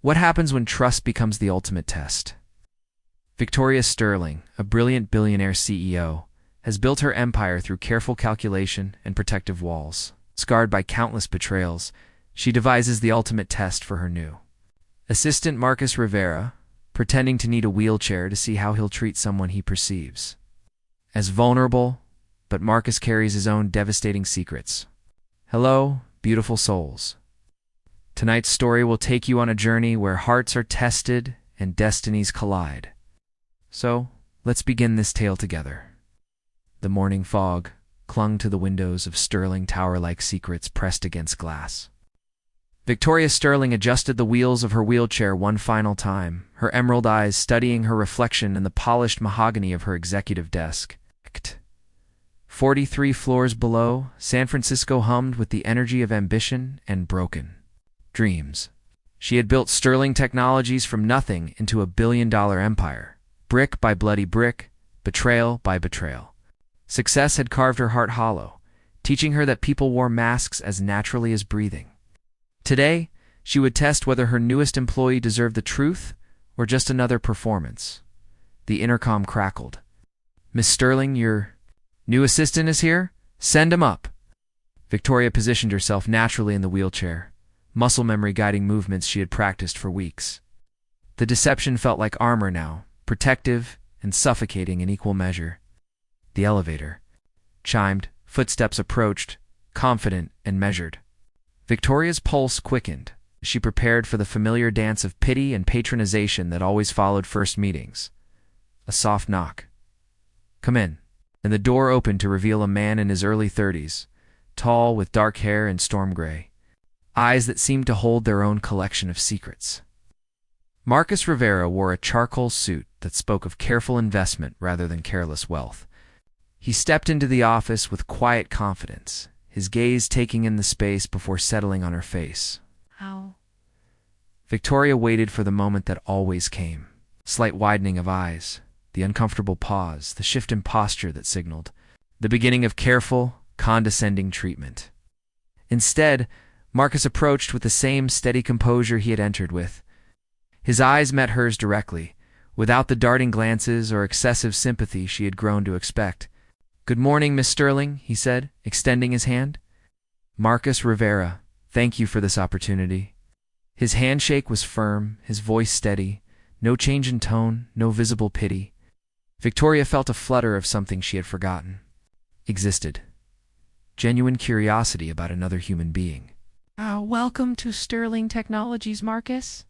What happens when trust becomes the ultimate test? Victoria Sterling, a brilliant billionaire CEO, has built her empire through careful calculation and protective walls. Scarred by countless betrayals, she devises the ultimate test for her new assistant Marcus Rivera, pretending to need a wheelchair to see how he'll treat someone he perceives as vulnerable, but Marcus carries his own devastating secrets. Hello, beautiful souls. Tonight's story will take you on a journey where hearts are tested and destinies collide. So, let's begin this tale together. The morning fog clung to the windows of Sterling tower-like secrets pressed against glass. Victoria Sterling adjusted the wheels of her wheelchair one final time, her emerald eyes studying her reflection in the polished mahogany of her executive desk. 43 floors below, San Francisco hummed with the energy of ambition and broken dreams. She had built Sterling Technologies from nothing into a billion-dollar empire, brick by bloody brick, betrayal by betrayal. Success had carved her heart hollow, teaching her that people wore masks as naturally as breathing. Today, she would test whether her newest employee deserved the truth or just another performance. The intercom crackled. "Miss Sterling, your new assistant is here? Send him up." Victoria positioned herself naturally in the wheelchair, muscle memory guiding movements she had practiced for weeks. The deception felt like armor now, protective and suffocating in equal measure. The elevator chimed, footsteps approached, confident and measured. Victoria's pulse quickened. She prepared for the familiar dance of pity and patronization that always followed first meetings. A soft knock. "Come in." And the door opened to reveal a man in his early 30s, tall with dark hair and storm gray, eyes that seemed to hold their own collection of secrets. Marcus Rivera wore a charcoal suit that spoke of careful investment rather than careless wealth. He stepped into the office with quiet confidence, his gaze taking in the space before settling on her face. How? Victoria waited for the moment that always came. Slight widening of eyes, the uncomfortable pause, the shift in posture that signaled the beginning of careful, condescending treatment. Instead, Marcus approached with the same steady composure he had entered with. His eyes met hers directly, without the darting glances or excessive sympathy she had grown to expect. "Good morning, Miss Sterling," he said, extending his hand. "Marcus Rivera, thank you for this opportunity." His handshake was firm, his voice steady, no change in tone, no visible pity. Victoria felt a flutter of something she had forgotten existed. Genuine curiosity about another human being. Welcome to Sterling Technologies, Marcus.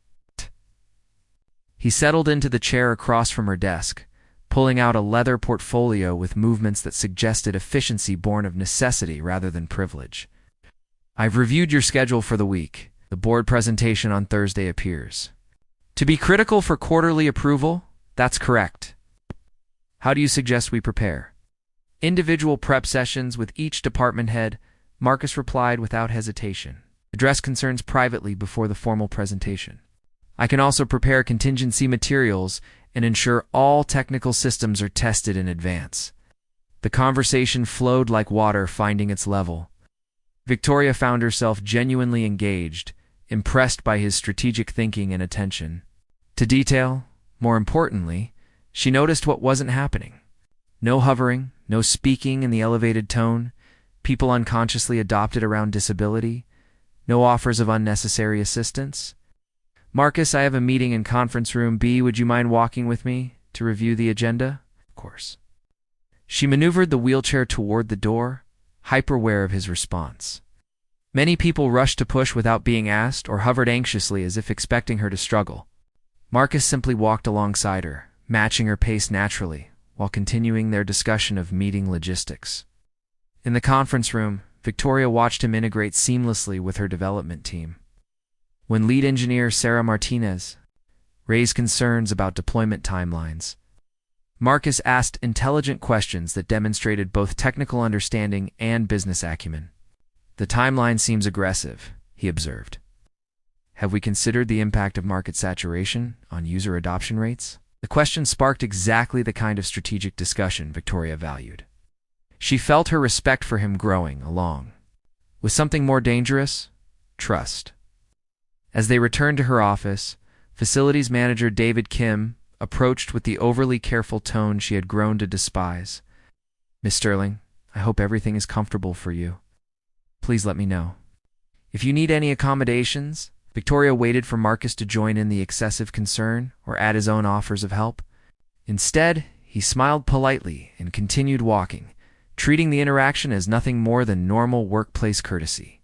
He settled into the chair across from her desk, pulling out a leather portfolio with movements that suggested efficiency born of necessity rather than privilege. "I've reviewed your schedule for the week. The board presentation on Thursday appears to be critical for quarterly approval." "That's correct. How do you suggest we prepare?" "Individual prep sessions with each department head," Marcus replied without hesitation. "Address concerns privately before the formal presentation. I can also prepare contingency materials and ensure all technical systems are tested in advance." The conversation flowed like water finding its level. Victoria found herself genuinely engaged, impressed by his strategic thinking and attention to detail. More importantly, she noticed what wasn't happening. No hovering, no speaking in the elevated tone, people unconsciously adopted around disability, no offers of unnecessary assistance. "Marcus, I have a meeting in conference room B. Would you mind walking with me to review the agenda?" "Of course." She maneuvered the wheelchair toward the door, hyper-aware of his response. Many people rushed to push without being asked or hovered anxiously as if expecting her to struggle. Marcus simply walked alongside her, matching her pace naturally, while continuing their discussion of meeting logistics. In the conference room, Victoria watched him integrate seamlessly with her development team. When lead engineer Sarah Martinez raised concerns about deployment timelines, Marcus asked intelligent questions that demonstrated both technical understanding and business acumen. "The timeline seems aggressive," he observed. "Have we considered the impact of market saturation on user adoption rates?" The question sparked exactly the kind of strategic discussion Victoria valued. She felt her respect for him growing along with something more dangerous: trust. As they returned to her office, Facilities manager David Kim approached with the overly careful tone she had grown to despise. "Miss Sterling, I hope everything is comfortable for you. Please let me know if you need any accommodations." Victoria waited for Marcus to join in the excessive concern or add his own offers of help. Instead, he smiled politely and continued walking, treating the interaction as nothing more than normal workplace courtesy.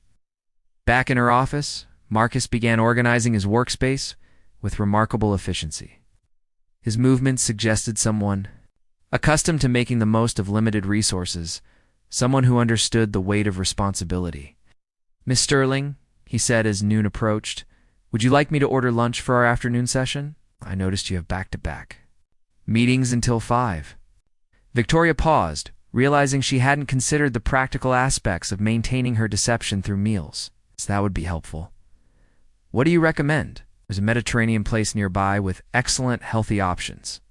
Back in her office, Marcus began organizing his workspace with remarkable efficiency. His movements suggested someone accustomed to making the most of limited resources, someone who understood the weight of responsibility. "Miss Sterling," he said as noon approached, "would you like me to order lunch for our afternoon session? I noticed you have back-to-back meetings until 5. Victoria paused, realizing she hadn't considered the practical aspects of maintaining her deception through meals. So that would be helpful. "What do you recommend?" There's a Mediterranean place nearby with excellent healthy options.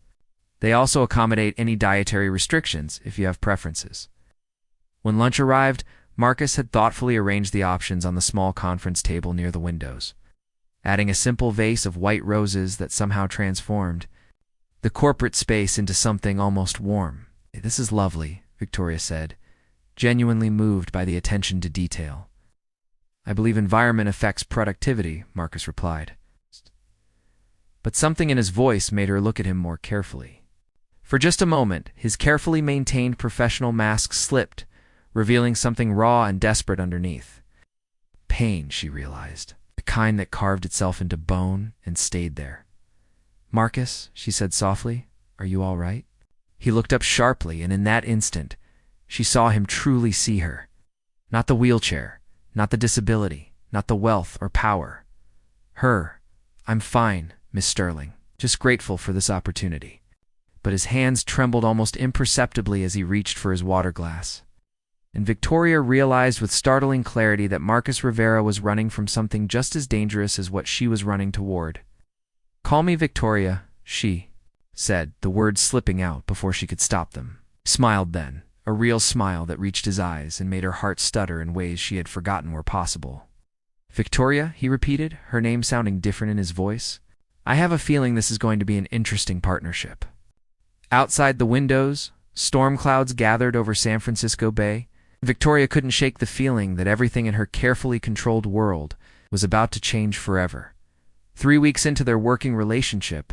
They also accommodate any dietary restrictions if you have preferences. When lunch arrived, Marcus had thoughtfully arranged the options on the small conference table near the windows, adding a simple vase of white roses that somehow transformed the corporate space into something almost warm. "This is lovely," Victoria said, genuinely moved by the attention to detail. "I believe environment affects productivity," Marcus replied. But something in his voice made her look at him more carefully. For just a moment, his carefully maintained professional mask slipped, revealing something raw and desperate underneath. Pain, she realized, the kind that carved itself into bone and stayed there. "Marcus," she said softly, "are you all right?" He looked up sharply, and in that instant, she saw him truly see her. Not the wheelchair, not the disability, not the wealth or power. Her. "I'm fine, Miss Sterling, just grateful for this opportunity." But his hands trembled almost imperceptibly as he reached for his water glass. And Victoria realized with startling clarity that Marcus Rivera was running from something just as dangerous as what she was running toward. "Call me Victoria," she said, the words slipping out before she could stop them. Smiled then, a real smile that reached his eyes and made her heart stutter in ways she had forgotten were possible. "Victoria," he repeated, her name sounding different in his voice. "I have a feeling this is going to be an interesting partnership." Outside the windows, storm clouds gathered over San Francisco Bay. Victoria couldn't shake the feeling that everything in her carefully controlled world was about to change forever. 3 weeks into their working relationship,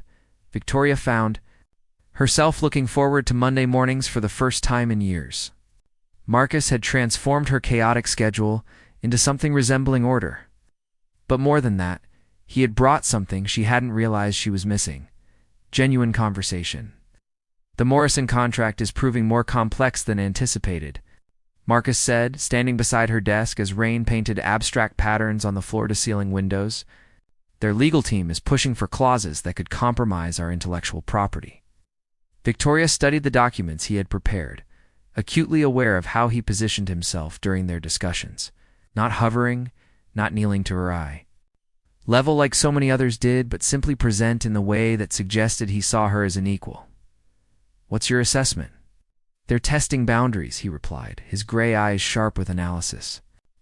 Victoria found herself looking forward to Monday mornings for the first time in years. Marcus had transformed her chaotic schedule into something resembling order. But more than that, he had brought something she hadn't realized she was missing: genuine conversation. "The Morrison contract is proving more complex than anticipated," Marcus said, standing beside her desk as rain painted abstract patterns on the floor-to-ceiling windows. "Their legal team is pushing for clauses that could compromise our intellectual property." Victoria studied the documents he had prepared, acutely aware of how he positioned himself during their discussions, not hovering, not kneeling to her eye. Level like so many others did, but simply present in the way that suggested he saw her as an equal. "What's your assessment?" "They're testing boundaries," he replied, his gray eyes sharp with analysis.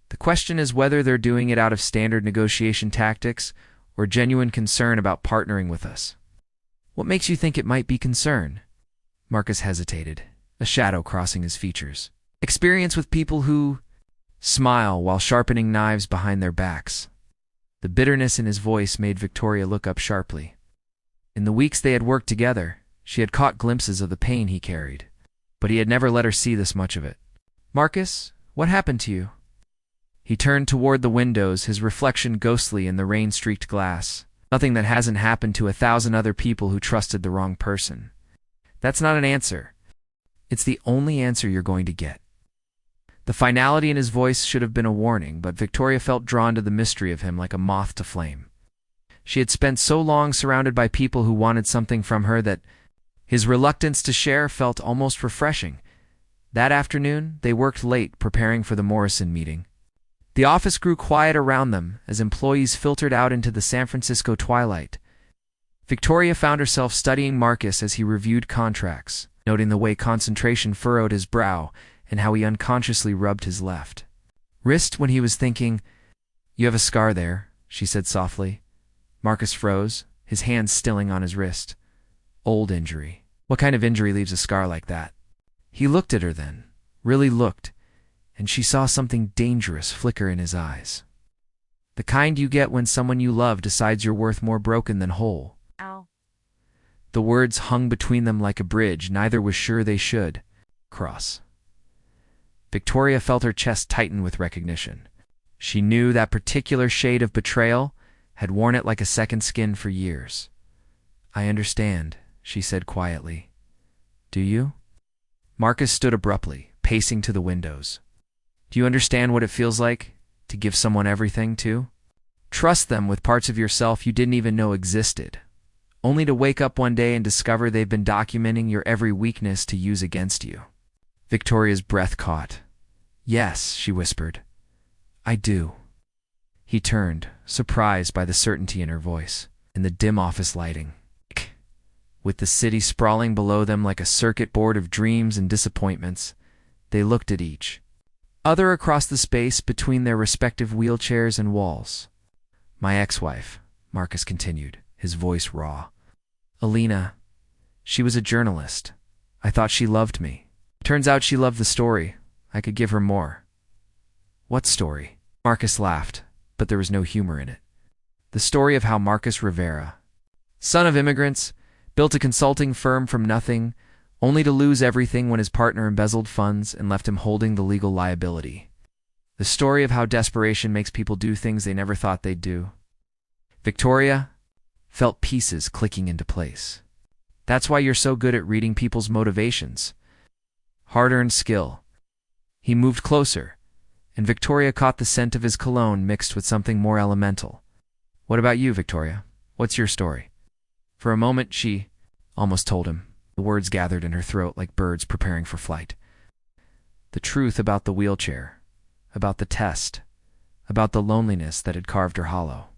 "The question is whether they're doing it out of standard negotiation tactics or genuine concern about partnering with us." "What makes you think it might be concern?" Marcus hesitated, a shadow crossing his features. "Experience with people who smile while sharpening knives behind their backs." The bitterness in his voice made Victoria look up sharply. In the weeks they had worked together, she had caught glimpses of the pain he carried, but he had never let her see this much of it. "Marcus, what happened to you?" He turned toward the windows, his reflection ghostly in the rain-streaked glass. "Nothing that hasn't happened to 1,000 other people who trusted the wrong person." "That's not an answer. It's the only answer you're going to get." The finality in his voice should have been a warning, but Victoria felt drawn to the mystery of him like a moth to flame. She had spent so long surrounded by people who wanted something from her that his reluctance to share felt almost refreshing. That afternoon, they worked late preparing for the Morrison meeting. The office grew quiet around them as employees filtered out into the San Francisco twilight. Victoria found herself studying Marcus as he reviewed contracts, noting the way concentration furrowed his brow and how he unconsciously rubbed his left wrist when he was thinking. "You have a scar there," she said softly. Marcus froze, his hand stilling on his wrist. Old injury. What kind of injury leaves a scar like that? He looked at her then, really looked, and she saw something dangerous flicker in his eyes. The kind you get when someone you love decides you're worth more broken than whole. Ow. The words hung between them like a bridge neither was sure they should cross. Victoria felt her chest tighten with recognition. She knew that particular shade of betrayal, had worn it like a second skin for years. "I understand," she said quietly. "Do you?" Marcus stood abruptly, pacing to the windows. "Do you understand what it feels like to give someone everything, too? Trust them with parts of yourself you didn't even know existed, only to wake up one day and discover they've been documenting your every weakness to use against you?" Victoria's breath caught. "Yes," she whispered. "I do." He turned, surprised by the certainty in her voice. In the dim office lighting, with the city sprawling below them like a circuit board of dreams and disappointments, they looked at each other across the space between their respective wheelchairs and walls. "My ex-wife," Marcus continued, his voice raw. "Alina. She was a journalist. I thought she loved me. Turns out she loved the story. I could give her more." "What story?" Marcus laughed, but there was no humor in it. "The story of how Marcus Rivera, son of immigrants, built a consulting firm from nothing, only to lose everything when his partner embezzled funds and left him holding the legal liability. The story of how desperation makes people do things they never thought they'd do." Victoria felt pieces clicking into place. "That's why you're so good at reading people's motivations. Hard-earned skill." He moved closer, and Victoria caught the scent of his cologne mixed with something more elemental. "What about you, Victoria? What's your story?" For a moment she almost told him. The words gathered in her throat like birds preparing for flight. The truth about the wheelchair, about the test, about the loneliness that had carved her hollow.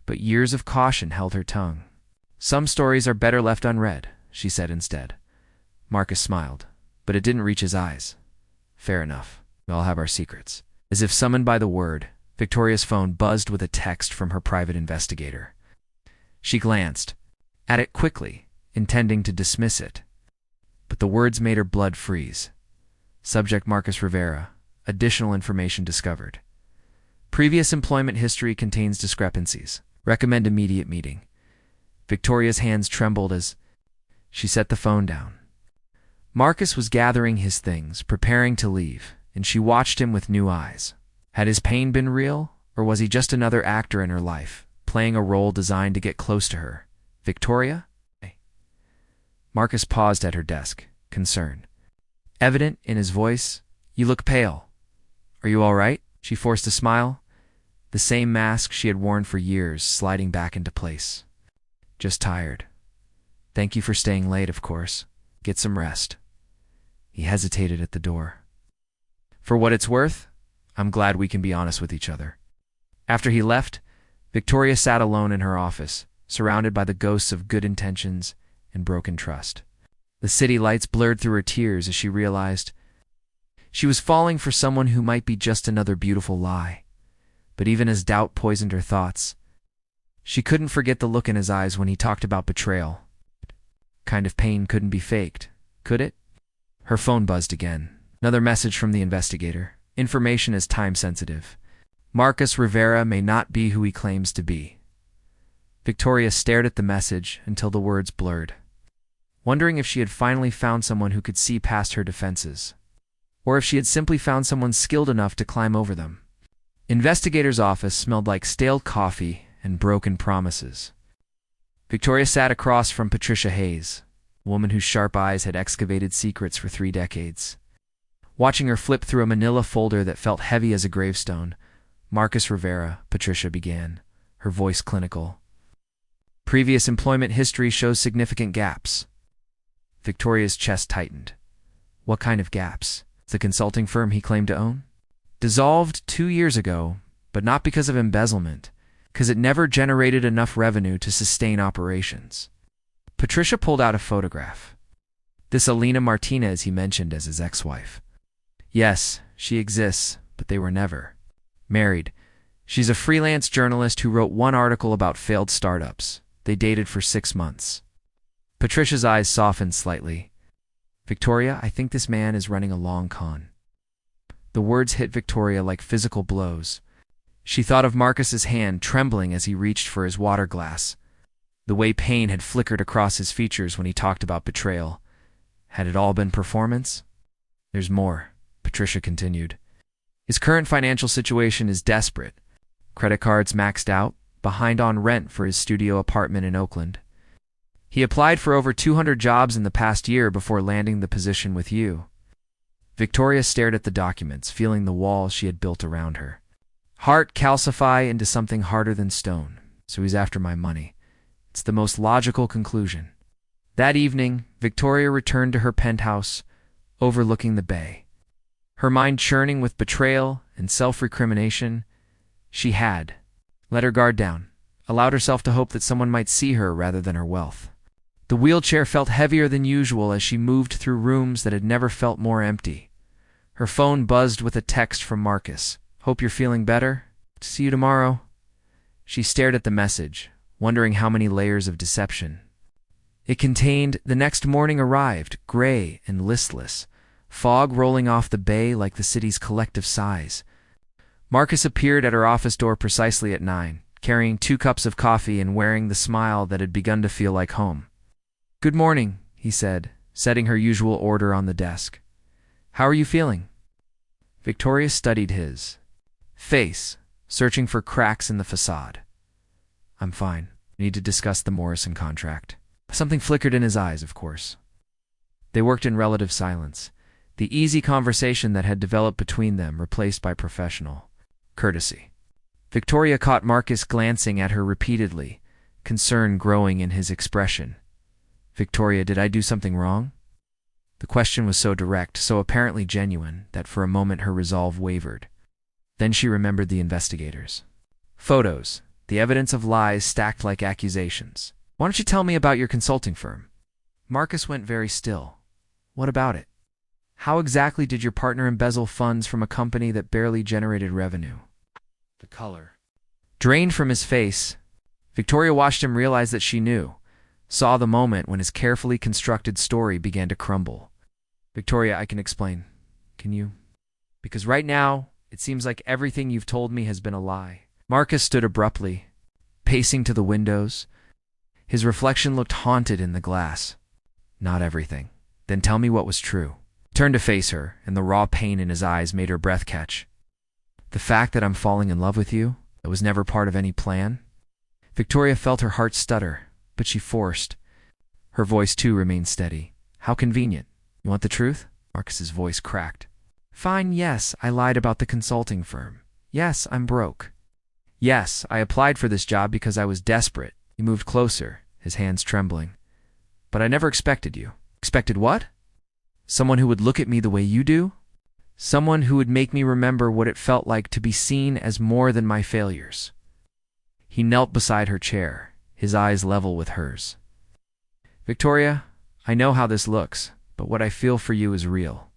But years of caution held her tongue. "Some stories are better left unread," she said instead. Marcus smiled, but it didn't reach his eyes. "Fair enough. We all have our secrets." As if summoned by the word, Victoria's phone buzzed with a text from her private investigator. She glanced at it quickly, intending to dismiss it. But the words made her blood freeze. Subject: Marcus Rivera. Additional information discovered. Previous employment history contains discrepancies. Recommend immediate meeting. Victoria's hands trembled as she set the phone down. Marcus was gathering his things, preparing to leave, and she watched him with new eyes. Had his pain been real, or was he just another actor in her life, playing a role designed to get close to her? "Victoria?" Marcus paused at her desk, concern evident in his voice. "You look pale. Are you all right?" She forced a smile, the same mask she had worn for years sliding back into place. "Just tired. Thank you for staying late, of course. Get some rest." He hesitated at the door. "For what it's worth, I'm glad we can be honest with each other." After he left, Victoria sat alone in her office, surrounded by the ghosts of good intentions and broken trust. The city lights blurred through her tears as she realized she was falling for someone who might be just another beautiful lie. But even as doubt poisoned her thoughts, she couldn't forget the look in his eyes when he talked about betrayal. Kind of pain couldn't be faked, could it? Her phone buzzed again. Another message from the investigator. Information is time-sensitive. Marcus Rivera may not be who he claims to be. Victoria stared at the message until the words blurred, wondering if she had finally found someone who could see past her defenses, or if she had simply found someone skilled enough to climb over them. Investigator's office smelled like stale coffee and broken promises. Victoria sat across from Patricia Hayes, a woman whose sharp eyes had excavated secrets for 3 decades. Watching her flip through a manila folder that felt heavy as a gravestone, "Marcus Rivera," Patricia began, her voice clinical. "Previous employment history shows significant gaps." Victoria's chest tightened. What kind of gaps? The consulting firm he claimed to own? Dissolved 2 years ago, but not because of embezzlement, because it never generated enough revenue to sustain operations. Patricia pulled out a photograph. This Alina Martinez he mentioned as his ex-wife. Yes, she exists, but they were never married. She's a freelance journalist who wrote one article about failed startups, They dated for 6 months. Patricia's eyes softened slightly. Victoria, I think this man is running a long con. The words hit Victoria like physical blows. She thought of Marcus's hand trembling as he reached for his water glass. The way pain had flickered across his features when he talked about betrayal. Had it all been performance? There's more, Patricia continued. His current financial situation is desperate. Credit cards maxed out, behind on rent for his studio apartment in Oakland. He applied for over 200 jobs in the past year before landing the position with you. Victoria stared at the documents, feeling the wall she had built around her. Heart calcify into something harder than stone, so he's after my money. It's the most logical conclusion. That evening, Victoria returned to her penthouse, overlooking the bay. Her mind churning with betrayal and self-recrimination. She had let her guard down, allowed herself to hope that someone might see her rather than her wealth. The wheelchair felt heavier than usual as she moved through rooms that had never felt more empty. Her phone buzzed with a text from Marcus. Hope you're feeling better. See you tomorrow. She stared at the message, wondering how many layers of deception. It contained, the next morning arrived, gray and listless, fog rolling off the bay like the city's collective sighs. Marcus appeared at her office door precisely at 9, carrying 2 cups of coffee and wearing the smile that had begun to feel like home. Good morning, he said, setting her usual order on the desk. How are you feeling? Victoria studied his face, searching for cracks in the facade. I'm fine. I need to discuss the Morrison contract. Something flickered in his eyes, of course. They worked in relative silence, the easy conversation that had developed between them replaced by professional courtesy. Victoria caught Marcus glancing at her repeatedly, concern growing in his expression. Victoria, did I do something wrong? The question was so direct, so apparently genuine, that for a moment her resolve wavered. Then she remembered the investigators. Photos, the evidence of lies stacked like accusations. Why don't you tell me about your consulting firm? Marcus went very still. What about it? How exactly did your partner embezzle funds from a company that barely generated revenue? The color drained from his face. Victoria watched him realize that she knew, saw the moment when his carefully constructed story began to crumble. Victoria, I can explain. Can you? Because right now, it seems like everything you've told me has been a lie. Marcus stood abruptly, pacing to the windows. His reflection looked haunted in the glass. Not everything. Then tell me what was true. He turned to face her, and the raw pain in his eyes made her breath catch. The fact that I'm falling in love with you, that was never part of any plan? Victoria felt her heart stutter, but she forced. Her voice, too, remained steady. How convenient. You want the truth? Marcus's voice cracked. Fine, yes, I lied about the consulting firm. Yes, I'm broke. Yes, I applied for this job because I was desperate. He moved closer, his hands trembling. But I never expected you. Expected what? Someone who would look at me the way you do? Someone who would make me remember what it felt like to be seen as more than my failures. He knelt beside her chair, his eyes level with hers. Victoria, I know how this looks, but what I feel for you is real.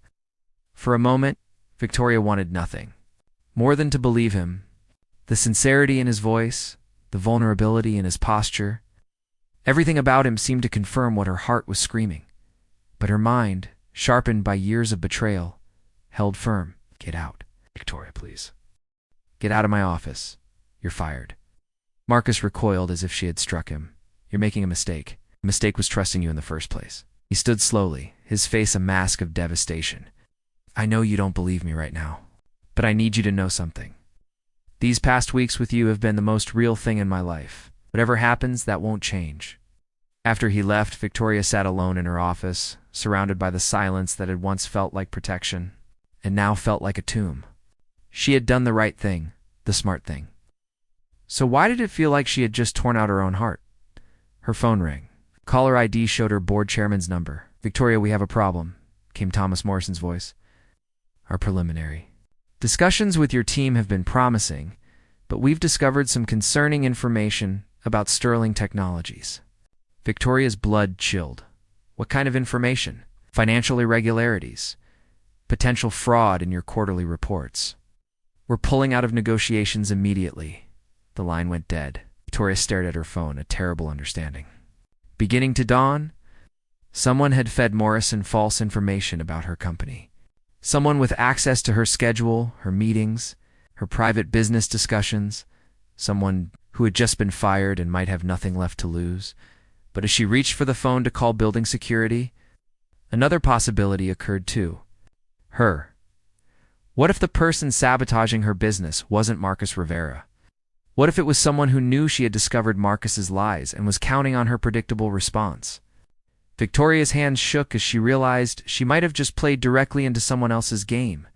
For a moment, Victoria wanted nothing more than to believe him. The sincerity in his voice, the vulnerability in his posture, everything about him seemed to confirm what her heart was screaming. But her mind, sharpened by years of betrayal, held firm. Get out. Victoria, please. Get out of my office. You're fired. Marcus recoiled as if she had struck him. You're making a mistake. The mistake was trusting you in the first place. He stood slowly, his face a mask of devastation. I know you don't believe me right now, but I need you to know something. These past weeks with you have been the most real thing in my life. Whatever happens, that won't change. After he left, Victoria sat alone in her office, surrounded by the silence that had once felt like protection, and now felt like a tomb. She had done the right thing, the smart thing. So why did it feel like she had just torn out her own heart? Her phone rang. Caller ID showed her board chairman's number. Victoria, we have a problem, came Thomas Morrison's voice. Our preliminary discussions with your team have been promising, but we've discovered some concerning information about Sterling Technologies. Victoria's blood chilled. What kind of information? Financial irregularities? Potential fraud in your quarterly reports? We're pulling out of negotiations immediately. The line went dead. Victoria stared at her phone, a terrible understanding beginning to dawn. Someone had fed Morrison false information about her company. Someone with access to her schedule, her meetings, her private business discussions. Someone who had just been fired and might have nothing left to lose. But as she reached for the phone to call building security, another possibility occurred too. Her. What if the person sabotaging her business wasn't Marcus Rivera? What if it was someone who knew she had discovered Marcus's lies and was counting on her predictable response? Victoria's hands shook as she realized she might have just played directly into someone else's game,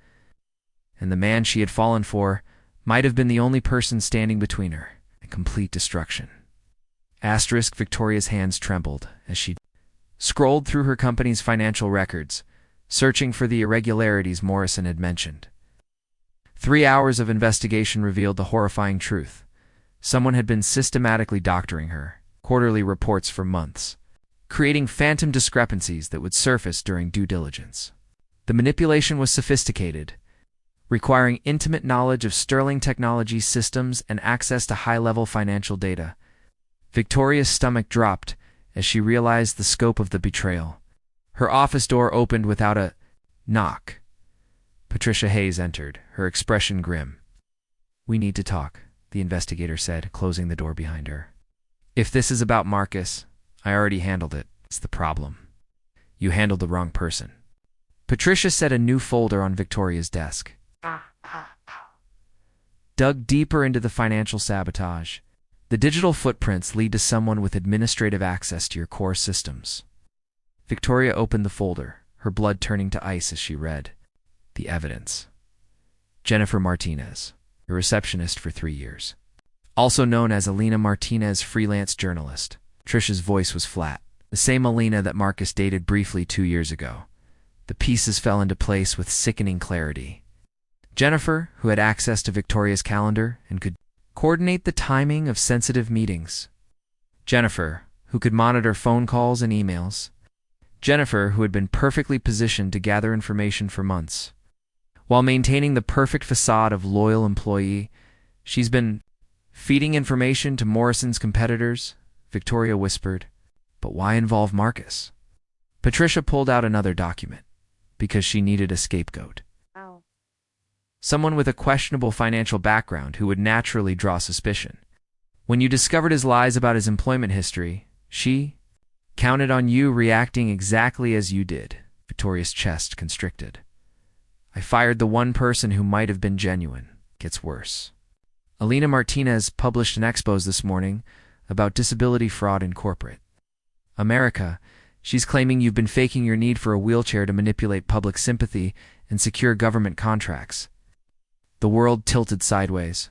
and the man she had fallen for might have been the only person standing between her and complete destruction. Victoria's hands trembled as she scrolled through her company's financial records, searching for the irregularities Morrison had mentioned. 3 hours of investigation revealed the horrifying truth. Someone had been systematically doctoring her quarterly reports for months, creating phantom discrepancies that would surface during due diligence. The manipulation was sophisticated, requiring intimate knowledge of Sterling Technologies systems and access to high-level financial data. Victoria's stomach dropped as she realized the scope of the betrayal. Her office door opened without a knock. Patricia Hayes entered, her expression grim. "We need to talk," the investigator said, closing the door behind her. "If this is about Marcus, I already handled it. It's the problem. You handled the wrong person." Patricia set a new folder on Victoria's desk. Dug deeper into the financial sabotage. The digital footprints lead to someone with administrative access to your core systems. Victoria opened the folder, her blood turning to ice as she read. The evidence. Jennifer Martinez, a receptionist for 3 years. Also known as Alina Martinez, freelance journalist. Trisha's voice was flat. The same Alina that Marcus dated briefly 2 years ago. The pieces fell into place with sickening clarity. Jennifer, who had access to Victoria's calendar and could coordinate the timing of sensitive meetings. Jennifer, who could monitor phone calls and emails. Jennifer, who had been perfectly positioned to gather information for months. While maintaining the perfect facade of loyal employee, she's been feeding information to Morrison's competitors, Victoria whispered. But why involve Marcus? Patricia pulled out another document, because she needed a scapegoat. Wow. Someone with a questionable financial background who would naturally draw suspicion. When you discovered his lies about his employment history, she counted on you reacting exactly as you did. Victoria's chest constricted. I fired the one person who might have been genuine. Gets worse. Alina Martinez published an expose this morning about disability fraud in corporate America. She's claiming you've been faking your need for a wheelchair to manipulate public sympathy and secure government contracts. The world tilted sideways.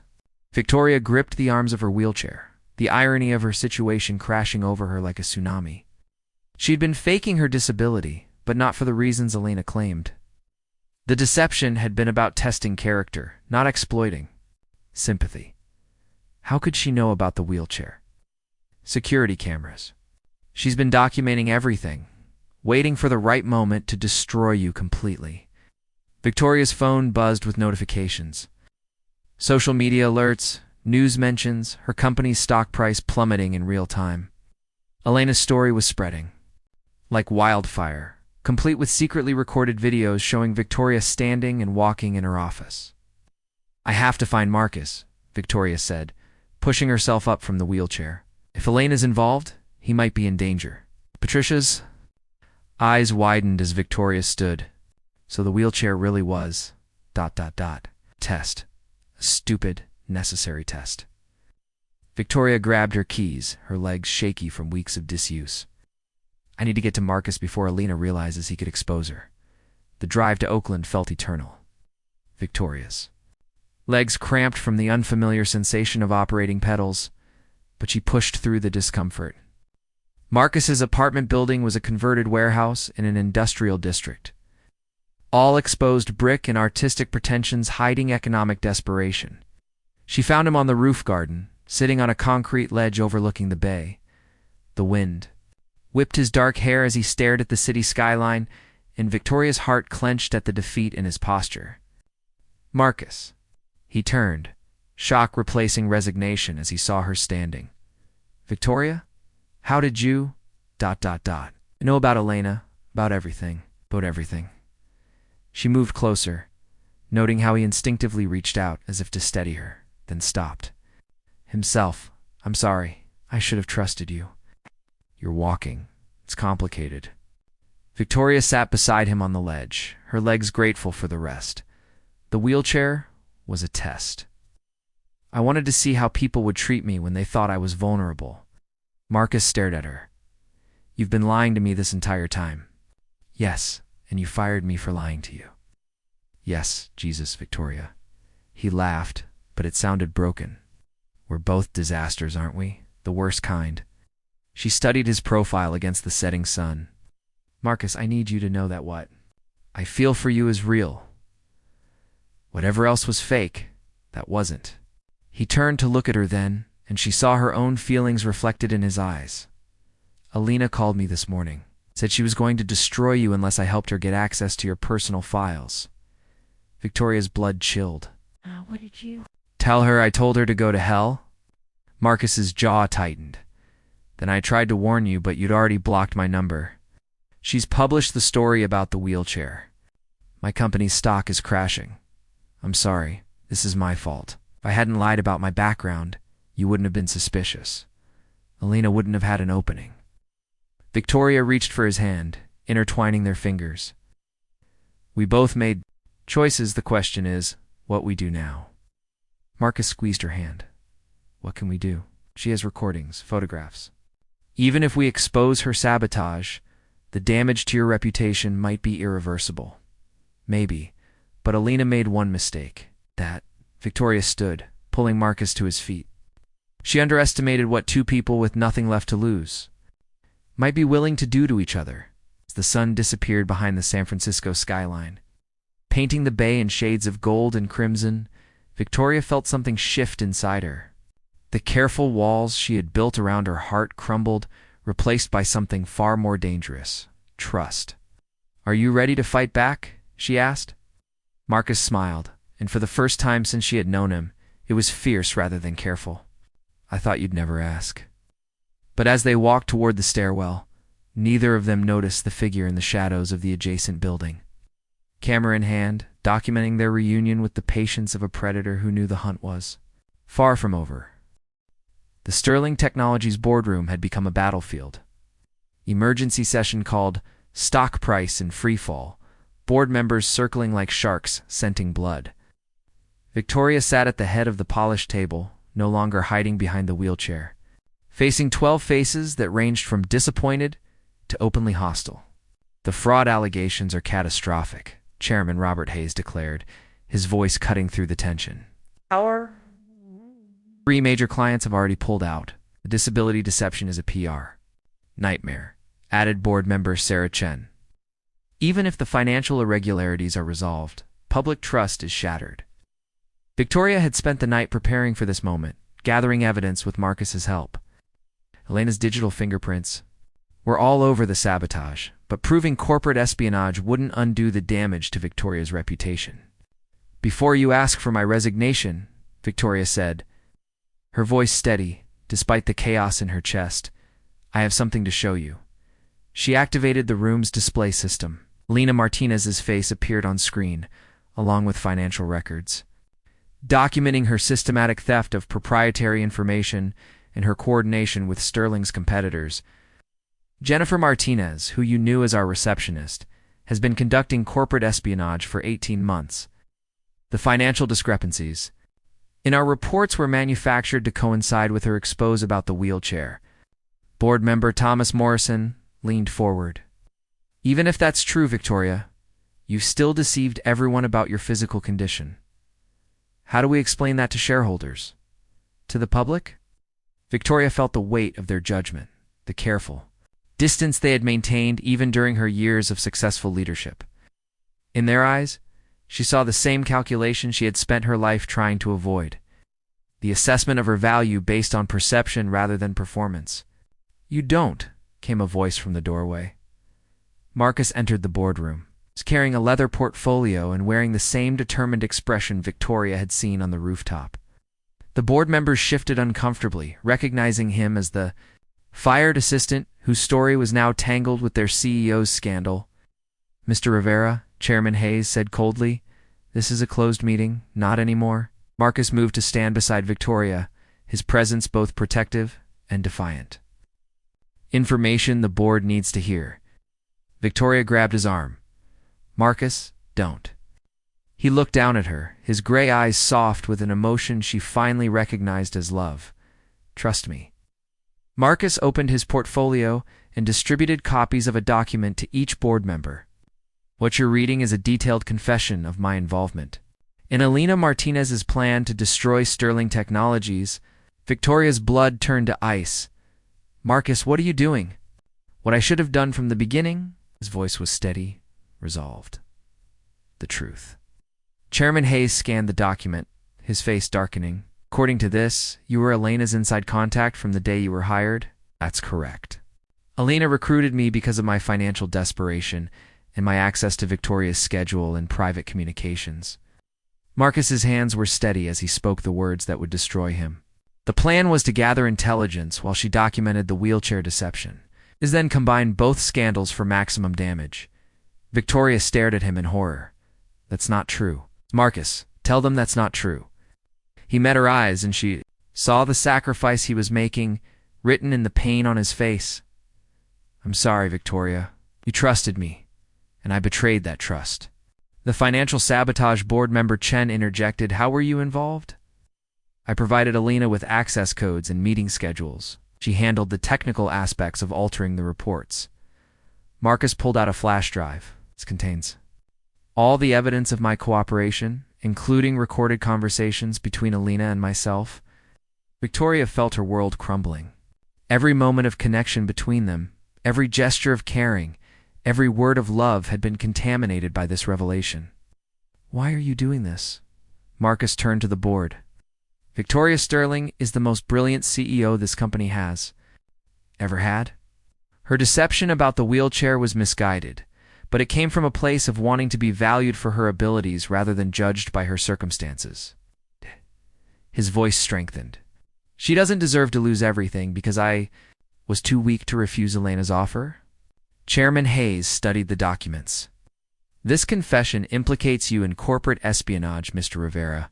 Victoria gripped the arms of her wheelchair, the irony of her situation crashing over her like a tsunami. She'd been faking her disability, but not for the reasons Alina claimed. The deception had been about testing character, not exploiting sympathy. How could she know about the wheelchair? Security cameras. She's been documenting everything, waiting for the right moment to destroy you completely. Victoria's phone buzzed with notifications. Social media alerts, news mentions, her company's stock price plummeting in real time. Elena's story was spreading like wildfire, complete with secretly recorded videos showing Victoria standing and walking in her office. I have to find Marcus, Victoria said, pushing herself up from the wheelchair. If Elena's involved, he might be in danger. Patricia's eyes widened as Victoria stood. So the wheelchair really was ... test. A stupid, necessary test. Victoria grabbed her keys, her legs shaky from weeks of disuse. I need to get to Marcus before Alina realizes he could expose her. The drive to Oakland felt eternal. Victoria's legs cramped from the unfamiliar sensation of operating pedals, but she pushed through the discomfort. Marcus's apartment building was a converted warehouse in an industrial district. All exposed brick and artistic pretensions hiding economic desperation. She found him on the roof garden, sitting on a concrete ledge overlooking the bay. The wind whipped his dark hair as he stared at the city skyline, and Victoria's heart clenched at the defeat in his posture. Marcus. He turned, shock replacing resignation as he saw her standing, Victoria? How did you... ... I know about Elena, about everything, about everything. She moved closer, noting how he instinctively reached out as if to steady her, then stopped. Himself. I'm sorry. I should have trusted you. You're walking. It's complicated. Victoria sat beside him on the ledge, her legs grateful for the rest. The wheelchair was a test. I wanted to see how people would treat me when they thought I was vulnerable. Marcus stared at her. You've been lying to me this entire time. Yes, and you fired me for lying to you. Yes, Jesus, Victoria. He laughed, but it sounded broken. We're both disasters, aren't we? The worst kind. She studied his profile against the setting sun. Marcus, I need you to know that what I feel for you is real. Whatever else was fake, that wasn't. He turned to look at her then, and she saw her own feelings reflected in his eyes. Alina called me this morning, said she was going to destroy you unless I helped her get access to your personal files. Victoria's blood chilled. What did you... Tell her I told her to go to hell? Marcus's jaw tightened. Then I tried to warn you, but you'd already blocked my number. She's published the story about the wheelchair. My company's stock is crashing. I'm sorry. This is my fault. If I hadn't lied about my background, you wouldn't have been suspicious. Alina wouldn't have had an opening. Victoria reached for his hand, intertwining their fingers. We both made choices. The question is, what we do now. Marcus squeezed her hand. What can we do? She has recordings, photographs. Even if we expose her sabotage, the damage to your reputation might be irreversible. Maybe, but Alina made one mistake. That. Victoria stood, pulling Marcus to his feet. She underestimated what two people with nothing left to lose might be willing to do to each other. As the sun disappeared behind the San Francisco skyline, painting the bay in shades of gold and crimson, Victoria felt something shift inside her. The careful walls she had built around her heart crumbled, replaced by something far more dangerous: trust. Are you ready to fight back? She asked. Marcus smiled, and for the first time since she had known him, it was fierce rather than careful. I thought you'd never ask. But as they walked toward the stairwell, neither of them noticed the figure in the shadows of the adjacent building. Camera in hand, documenting their reunion with the patience of a predator who knew the hunt was far from over. The Sterling Technologies boardroom had become a battlefield. Emergency session called Stock Price in Freefall, board members circling like sharks, scenting blood. Victoria sat at the head of the polished table, no longer hiding behind the wheelchair, facing 12 faces that ranged from disappointed to openly hostile. The fraud allegations are catastrophic, Chairman Robert Hayes declared, his voice cutting through the tension. Our... 3 major clients have already pulled out. The disability deception is a PR nightmare, added board member Sarah Chen. Even if the financial irregularities are resolved, public trust is shattered. Victoria had spent the night preparing for this moment, gathering evidence with Marcus's help. Elena's digital fingerprints were all over the sabotage, but proving corporate espionage wouldn't undo the damage to Victoria's reputation. Before you ask for my resignation, Victoria said, her voice steady, despite the chaos in her chest, I have something to show you. She activated the room's display system. Lena Martinez's face appeared on screen, along with financial records, documenting her systematic theft of proprietary information and her coordination with Sterling's competitors. Jennifer Martinez, who you knew as our receptionist, has been conducting corporate espionage for 18 months. The financial discrepancies in our reports were manufactured to coincide with her expose about the wheelchair. Board member Thomas Morrison leaned forward. Even if that's true, Victoria, you've still deceived everyone about your physical condition. How do we explain that to shareholders? To the public? Victoria felt the weight of their judgment, the careful distance they had maintained even during her years of successful leadership. In their eyes, she saw the same calculation she had spent her life trying to avoid: the assessment of her value based on perception rather than performance. You don't, came a voice from the doorway. Marcus entered the boardroom, carrying a leather portfolio and wearing the same determined expression Victoria had seen on the rooftop. The board members shifted uncomfortably, recognizing him as the fired assistant whose story was now tangled with their CEO's scandal. "Mr. Rivera," Chairman Hayes said coldly, "this is a closed meeting, not anymore." Marcus moved to stand beside Victoria, his presence both protective and defiant. "Information the board needs to hear." Victoria grabbed his arm. "Marcus, don't." He looked down at her, his gray eyes soft with an emotion she finally recognized as love. "Trust me." Marcus opened his portfolio and distributed copies of a document to each board member. "What you're reading is a detailed confession of my involvement in Elena Martinez's plan to destroy Sterling Technologies." Victoria's blood turned to ice. "Marcus, what are you doing?" "What I should have done from the beginning." His voice was steady, resolved. "The truth." Chairman Hayes scanned the document, his face darkening. "According to this, you were Elena's inside contact from the day you were hired?" "That's correct. Elena recruited me because of my financial desperation and my access to Victoria's schedule and private communications." Marcus's hands were steady as he spoke the words that would destroy him. "The plan was to gather intelligence while she documented the wheelchair deception, is then combine both scandals for maximum damage." Victoria stared at him in horror. "That's not true." "Marcus, tell them that's not true." He met her eyes and she saw the sacrifice he was making, written in the pain on his face. "I'm sorry, Victoria. You trusted me, and I betrayed that trust." The financial sabotage board member Chen interjected, "How were you involved?" "I provided Elena with access codes and meeting schedules. She handled the technical aspects of altering the reports." Marcus pulled out a flash drive. This contains all the evidence of my cooperation, including recorded conversations between Elena and myself. Victoria felt her world crumbling. Every moment of connection between them, every gesture of caring, every word of love had been contaminated by this revelation. "Why are you doing this?" Marcus turned to the board. "Victoria Sterling is the most brilliant CEO this company has ever had. Her deception about the wheelchair was misguided, but it came from a place of wanting to be valued for her abilities rather than judged by her circumstances." His voice strengthened. "She doesn't deserve to lose everything because I was too weak to refuse Elena's offer." Chairman Hayes studied the documents. "This confession implicates you in corporate espionage, Mr. Rivera.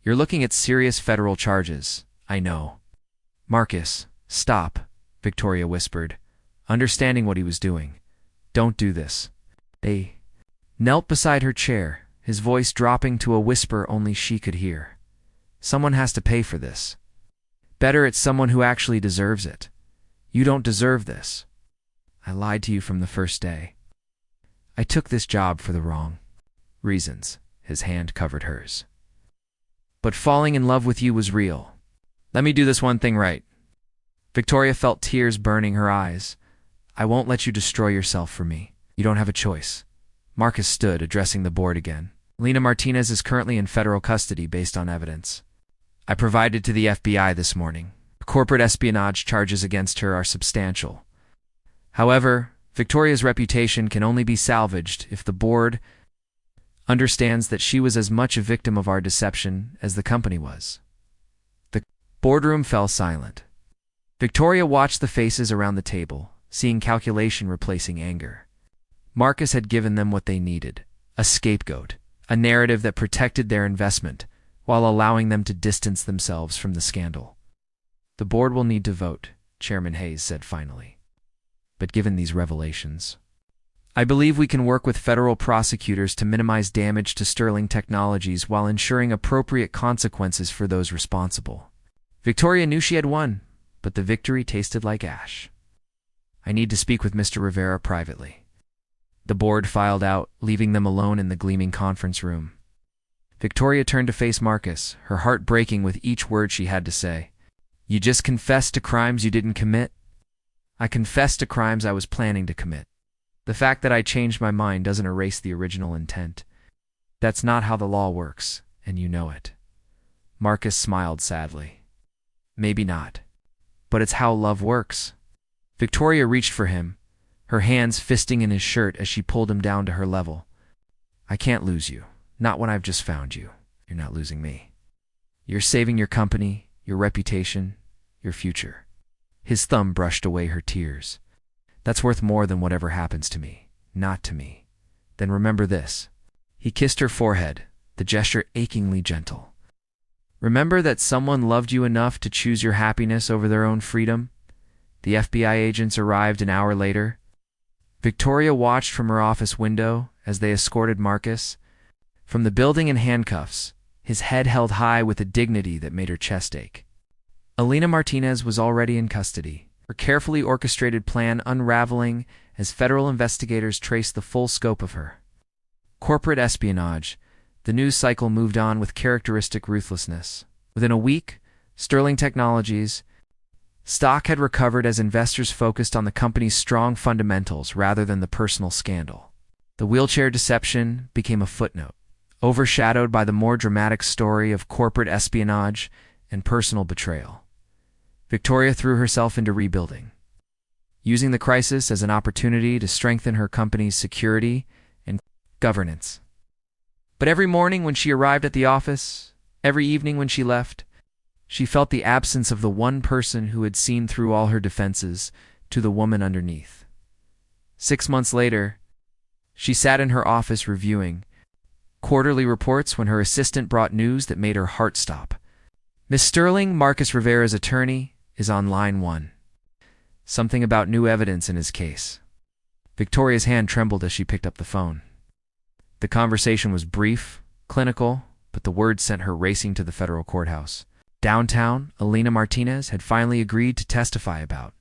You're looking at serious federal charges, I know." "Marcus, stop," Victoria whispered, understanding what he was doing. "Don't do this." They knelt beside her chair, his voice dropping to a whisper only she could hear. "Someone has to pay for this. Better it's someone who actually deserves it. You don't deserve this. I lied to you from the first day. I took this job for the wrong reasons." His hand covered hers. "But falling in love with you was real. Let me do this one thing right." Victoria felt tears burning her eyes. "I won't let you destroy yourself for me. You don't have a choice." Marcus stood, addressing the board again. "Elena Martinez is currently in federal custody based on evidence I provided to the FBI this morning. Corporate espionage charges against her are substantial. However, Victoria's reputation can only be salvaged if the board understands that she was as much a victim of our deception as the company was." The boardroom fell silent. Victoria watched the faces around the table, seeing calculation replacing anger. Marcus had given them what they needed, a scapegoat, a narrative that protected their investment, while allowing them to distance themselves from the scandal. "The board will need to vote," Chairman Hayes said finally. "But given these revelations, I believe we can work with federal prosecutors to minimize damage to Sterling Technologies while ensuring appropriate consequences for those responsible." Victoria knew she had won, but the victory tasted like ash. "I need to speak with Mr. Rivera privately." The board filed out, leaving them alone in the gleaming conference room. Victoria turned to face Marcus, her heart breaking with each word she had to say. "You just confessed to crimes you didn't commit?" "I confessed to crimes I was planning to commit. The fact that I changed my mind doesn't erase the original intent. That's not how the law works, and you know it." Marcus smiled sadly. "Maybe not, but it's how love works." Victoria reached for him, her hands fisting in his shirt as she pulled him down to her level. "I can't lose you, not when I've just found you. You're not losing me." You're saving your company, your reputation, your future. His thumb brushed away her tears. That's worth more than whatever happens to me. Not to me. Then remember this. He kissed her forehead, the gesture achingly gentle. Remember that someone loved you enough to choose your happiness over their own freedom? The FBI agents arrived an hour later. Victoria watched from her office window as they escorted Marcus from the building in handcuffs, his head held high with a dignity that made her chest ache. Elena Martinez was already in custody, her carefully orchestrated plan unraveling as federal investigators traced the full scope of her. Corporate espionage. The news cycle moved on with characteristic ruthlessness. Within a week, Sterling Technologies stock had recovered as investors focused on the company's strong fundamentals rather than the personal scandal. The wheelchair deception became a footnote, overshadowed by the more dramatic story of corporate espionage and personal betrayal. Victoria threw herself into rebuilding, using the crisis as an opportunity to strengthen her company's security and governance. But every morning when she arrived at the office, every evening when she left, she felt the absence of the one person who had seen through all her defenses to the woman underneath. 6 months later, she sat in her office reviewing quarterly reports when her assistant brought news that made her heart stop. Miss Sterling, Marcus Rivera's attorney, is on line 1. Something about new evidence in his case. Victoria's hand trembled as she picked up the phone. The conversation was brief, clinical, but the words sent her racing to the federal courthouse. Downtown, Elena Martinez had finally agreed to testify about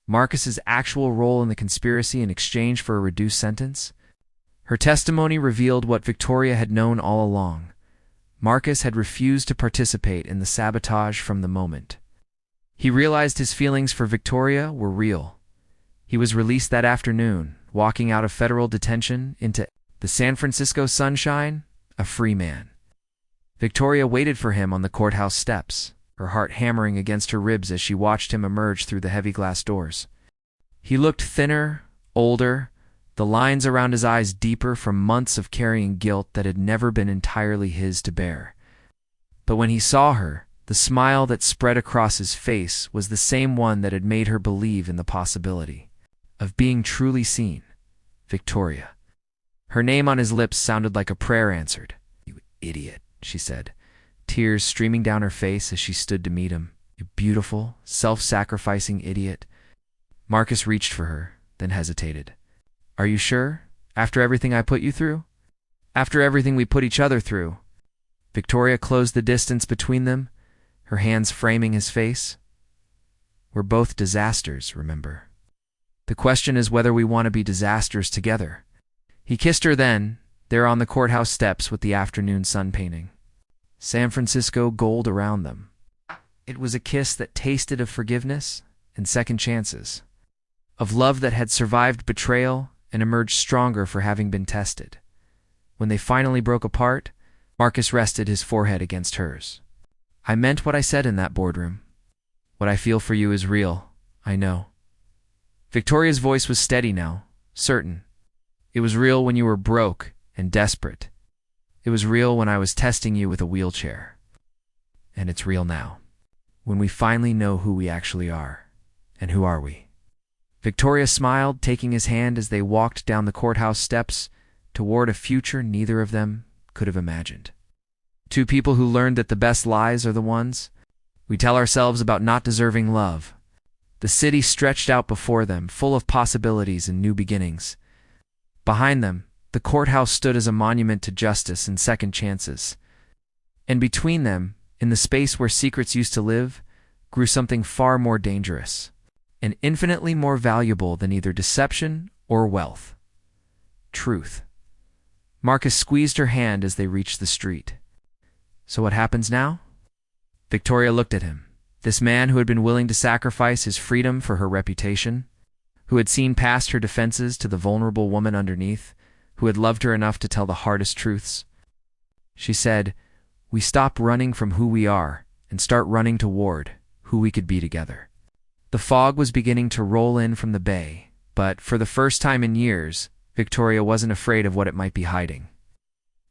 Marcus's actual role in the conspiracy in exchange for a reduced sentence. Her testimony revealed what Victoria had known all along. Marcus had refused to participate in the sabotage from the moment. He realized his feelings for Victoria were real. He was released that afternoon, walking out of federal detention into the San Francisco sunshine, a free man. Victoria waited for him on the courthouse steps, her heart hammering against her ribs as she watched him emerge through the heavy glass doors. He looked thinner, older, the lines around his eyes deeper from months of carrying guilt that had never been entirely his to bear. But when he saw her, the smile that spread across his face was the same one that had made her believe in the possibility of being truly seen. Victoria. Her name on his lips sounded like a prayer answered. "You idiot," she said, tears streaming down her face as she stood to meet him. "You beautiful, self-sacrificing idiot." Marcus reached for her, then hesitated. "Are you sure? After everything I put you through? After everything we put each other through?" Victoria closed the distance between them, her hands framing his face. "We're both disasters, remember? The question is whether we want to be disasters together." He kissed her then, there on the courthouse steps with the afternoon sun painting San Francisco gold around them. It was a kiss that tasted of forgiveness and second chances, of love that had survived betrayal and emerged stronger for having been tested. When they finally broke apart, Marcus rested his forehead against hers. "I meant what I said in that boardroom. What I feel for you is real, I know." Victoria's voice was steady now, certain. "It was real when you were broke and desperate. It was real when I was testing you with a wheelchair. And it's real now, when we finally know who we actually are. And who are we?" Victoria smiled, taking his hand as they walked down the courthouse steps toward a future neither of them could have imagined. Two people who learned that the best lies are the ones we tell ourselves about not deserving love. The city stretched out before them, full of possibilities and new beginnings. Behind them, the courthouse stood as a monument to justice and second chances. And between them, in the space where secrets used to live, grew something far more dangerous, and infinitely more valuable than either deception or wealth. Truth. Marcus squeezed her hand as they reached the street. "So what happens now?" Victoria looked at him, this man who had been willing to sacrifice his freedom for her reputation, who had seen past her defenses to the vulnerable woman underneath, who had loved her enough to tell the hardest truths. She said, "We stop running from who we are and start running toward who we could be together." The fog was beginning to roll in from the bay, but for the first time in years, Victoria wasn't afraid of what it might be hiding.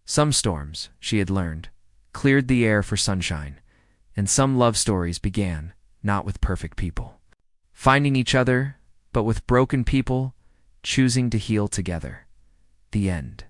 Some storms, she had learned, cleared the air for sunshine, and some love stories began, not with perfect people finding each other, but with broken people choosing to heal together. The end.